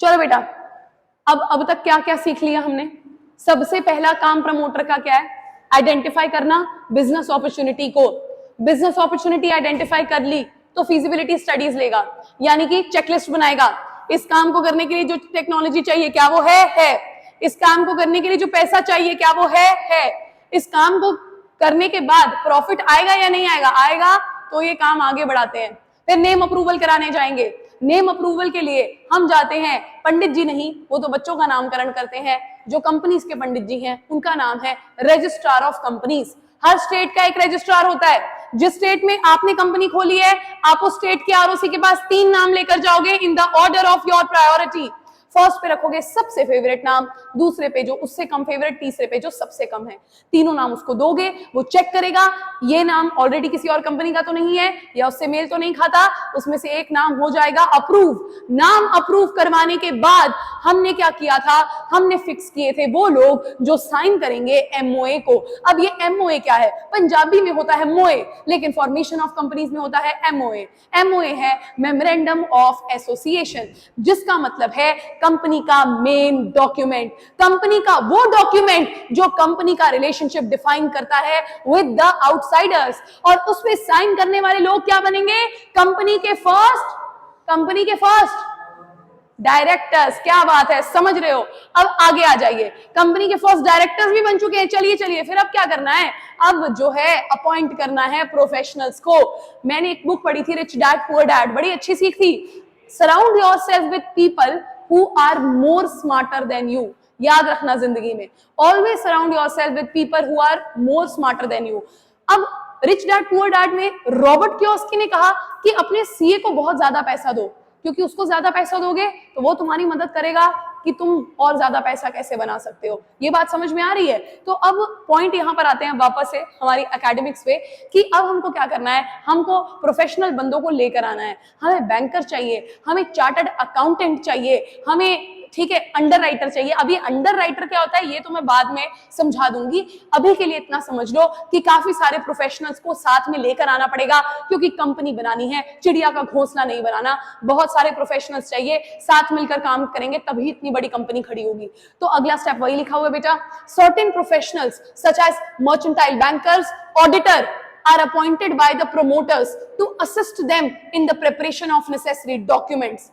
चलो बेटा, अब तक क्या क्या सीख लिया हमने। सबसे पहला काम प्रमोटर का क्या है? आइडेंटिफाई करना बिजनेस अपॉर्चुनिटी को। बिजनेस अपॉर्चुनिटी आइडेंटिफाई कर ली तो फिजिबिलिटी स्टडीज लेगा, यानी कि चेकलिस्ट बनाएगा। इस काम को करने के लिए जो टेक्नोलॉजी चाहिए क्या वो है। इस काम को करने के लिए जो पैसा चाहिए क्या वो है। इस काम को करने के बाद प्रॉफिट आएगा या नहीं आएगा? आएगा तो ये काम आगे बढ़ाते हैं। फिर नेम अप्रूवल कराने जाएंगे। नेम अप्रूवल के लिए हम जाते हैं, पंडित जी नहीं, वो तो बच्चों का नामकरण करते हैं। जो कंपनीज के पंडित जी हैं उनका नाम है registrar of companies. Her state का एक रजिस्ट्रार होता है। जिस स्टेट में आपने कंपनी खोली है, आप उस स्टेट के आरओसी के पास 3 नाम लेकर जाओगे in the order of your priority. First पे रखोगे सबसे फेवरेट नाम, दूसरे पे जो उससे कम फेवरेट, तीसरे पे जो सबसे कम है। तीनों नाम उसको दोगे, वो चेक करेगा ये नाम ऑलरेडी किसी और कंपनी का तो नहीं है या उससे मेल तो नहीं खाता, उसमें से एक नाम हो जाएगा अप्रूव। नाम अप्रूव करवाने के बाद हमने क्या किया था? हमने फिक्स किए थे वो लोग जो साइन करेंगे एमओए को। अब ये एमओए क्या है? पंजाबी में होता है मोए, लेकिन फॉर्मेशन ऑफ कंपनीज में होता है एमओए। एमओए है मेमोरेंडम ऑफ एसोसिएशन, जिसका मतलब है कंपनी का मेन डॉक्यूमेंट, कंपनी का वो डॉक्यूमेंट जो कंपनी का रिलेशनशिप डिफाइन करता है विद द आउटसाइडर्स। और उसमें साइन करने वाले लोग क्या बनेंगे? कंपनी के फर्स्ट डायरेक्टर्स। क्या बात है, समझ रहे हो? अब आगे आ जाइए, कंपनी के फर्स्ट डायरेक्टर्स भी बन चुके हैं। चलिए फिर अब क्या करना है? अब जो है अपॉइंट करना है प्रोफेशनल्स को। मैंने एक बुक पढ़ी थी रिच डैड पुअर डैड, बड़ी अच्छी सीख थी। Surround yourself with people who are more smarter than you। याद रखना जिंदगी में, always surround yourself with people who are more smarter than you। अब रिच डैड पुअर डैड में रॉबर्ट कियोसाकी ने कहा कि अपने सीए को बहुत ज्यादा पैसा दो, क्योंकि उसको ज्यादा पैसा दोगे तो वो तुम्हारी मदद करेगा कि तुम और ज्यादा पैसा कैसे बना सकते हो। ये बात समझ में आ रही है? तो अब पॉइंट यहां पर आते हैं वापस से हमारी एकेडमिक्स पे कि अब हमको क्या करना है? हमको प्रोफेशनल बंदों को लेकर आना है। हमें बैंकर चाहिए, हमें चार्टर्ड अकाउंटेंट चाहिए, हमें ठीक है अंडर राइटर चाहिए। अब ये अंडर राइटर क्या होता है ये तो मैं बाद में समझा दूंगी। अभी के लिए इतना समझ लो कि काफी सारे प्रोफेशनल्स को साथ में लेकर आना पड़ेगा, क्योंकि कंपनी बनानी है, चिड़िया का घोंसला नहीं बनाना। बहुत सारे प्रोफेशनल्स चाहिए, साथ मिलकर काम करेंगे तभी इतनी बड़ी कंपनी खड़ी होगी। तो अगला स्टेप वही लिखा हुआ है बेटा, certain professionals such as mercantile bankers, auditor are appointed by the promoters to assist them in the preparation of necessary documents।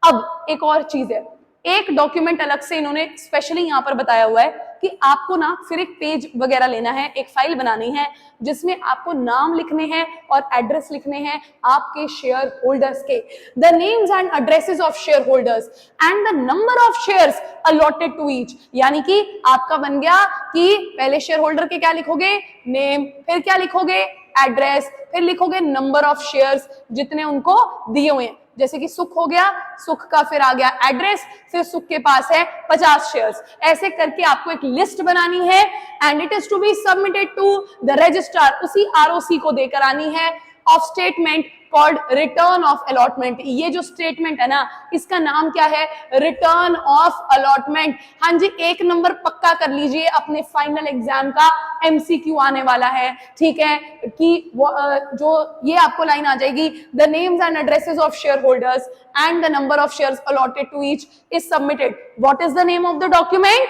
अब एक और चीज है, एक डॉक्यूमेंट अलग से इन्होंने स्पेशली यहां पर बताया हुआ है कि आपको ना फिर एक पेज वगैरह लेना है, एक फाइल बनानी है जिसमें आपको नाम लिखने हैं और एड्रेस लिखने हैं आपके शेयर होल्डर्स के। The names and addresses of shareholders and the number of shares allotted to each. यानी कि आपका बन गया कि पहले शेयर होल्डर के क्या लिखोगे? नेम, फिर क्या लिखोगे? एड्रेस, फिर लिखोगे नंबर ऑफ शेयर्स जितने उनको दिए हुए हैं। जैसे कि सुख हो गया, सुख का फिर आ गया एड्रेस, फिर सुख के पास है 50 शेयर्स। ऐसे करके आपको एक लिस्ट बनानी है and it is to be submitted to the registrar. उसी आरओसी को देकर आनी है of statement called return of allotment. ये जो स्टेटमेंट है ना, इसका नाम क्या है? Return of allotment. हाँ जी, 1 नंबर पक्का कर लीजिए, अपने फाइनल एग्जाम का एमसीक्यू आने वाला है, ठीक है? कि जो ये आपको लाइन आ जाएगी, the names and addresses of shareholders and the number of shares allotted to each is submitted. What is the name of the document?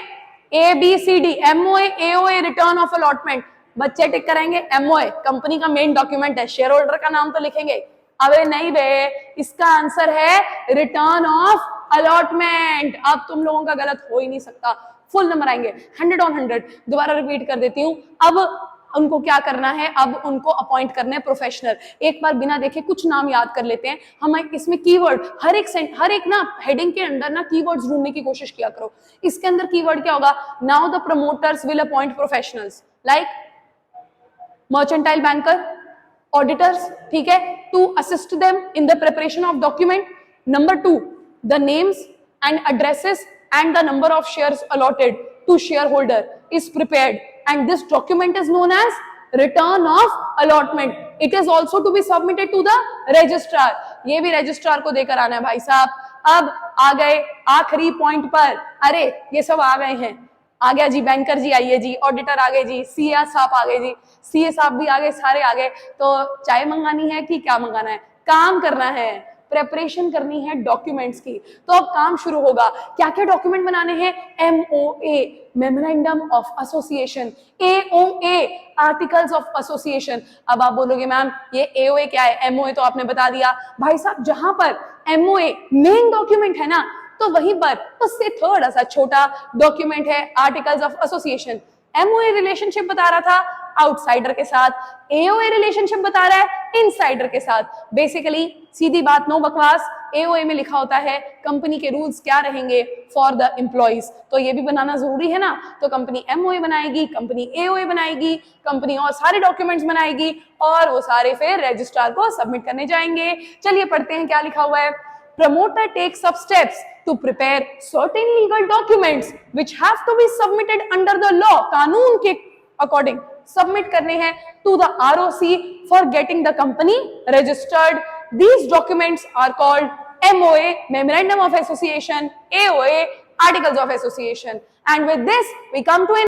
ABCD, MOA, AOA, return of allotment. बच्चे tick करेंगे MOA, company का main document है, shareholder का नाम तो लिखेंगे। अबे नहीं बे, इसका आंसर है रिटर्न ऑफ अलॉटमेंट। अब तुम लोगों का गलत हो ही नहीं सकता, फुल नंबर आएंगे 100 on 100। दोबारा रिपीट कर देती हूँ। अब उनको क्या करना है? अब उनको अपॉइंट करने हैं प्रोफेशनल। एक बार बिना देखे कुछ नाम याद कर लेते हैं हम। इसमें कीवर्ड हर एक ना हेडिंग के अंदर ना कीवर्ड्स ढूंढने की कोशिश किया करो। इसके अंदर कीवर्ड क्या होगा? Now the promoters will appoint professionals like mercantile banker, auditors, ठीक है, to assist them in the preparation of document. Number 2, the names and addresses and the number of shares allotted to shareholder is prepared and this document is known as return of allotment. It is also to be submitted to the registrar। ये भी registrar को देकर आना है भाई साहब। अब आ गए आखिरी पॉइंट पर। अरे ये सब आ गए हैं, आ गया जी, बैंकर जी आइए जी, ऑडिटर आ गए जी, सीए साहब आ गए जी, सीए साहब भी आ गए, सारे आ गए। तो चाय मंगानी है कि क्या मंगाना है? काम करना है। प्रेपरेशन करनी है डॉक्यूमेंट्स की। तो अब काम शुरू होगा। क्या क्या डॉक्यूमेंट बनाने हैं? MOA, memorandum of association, AOA, articles of association. अब आप बोलोगे मैम ये AOA क्या है? MOA तो आपने बता दिया। भाई साहब जहां पर MOA मेन डॉक्यूमेंट है ना, तो वहीं पर उससे थोड़ा सा छोटा डॉक्यूमेंट है articles of association. MOA relationship बता रहा था आउटसाइडर के साथ, AOA रिलेशनशिप बता रहा है इनसाइडर के साथ। बेसिकली सीधी बात, नो बकवास, AOA में लिखा होता है कंपनी के रूल्स क्या रहेंगे फॉर द एम्प्लॉइज, तो ये भी बनाना जरूरी है ना। तो कंपनी MOA बनाएगी, कंपनी AOA बनाएगी, कंपनी और सारे डॉक्यूमेंट्स बनाएगी और वो सारे फिर रजिस्ट्रार को सबमिट करने जाएंगे। चलिए पढ़ते हैं क्या लिखा हुआ है। Promoter takes up steps to prepare certain legal documents which have to be submitted under the law, कानून के अकॉर्डिंग सबमिट करने हैं to the ROC for getting the company registered. These documents are called MOA, Memorandum of Association, AOA, Articles of Association. And with this we come to an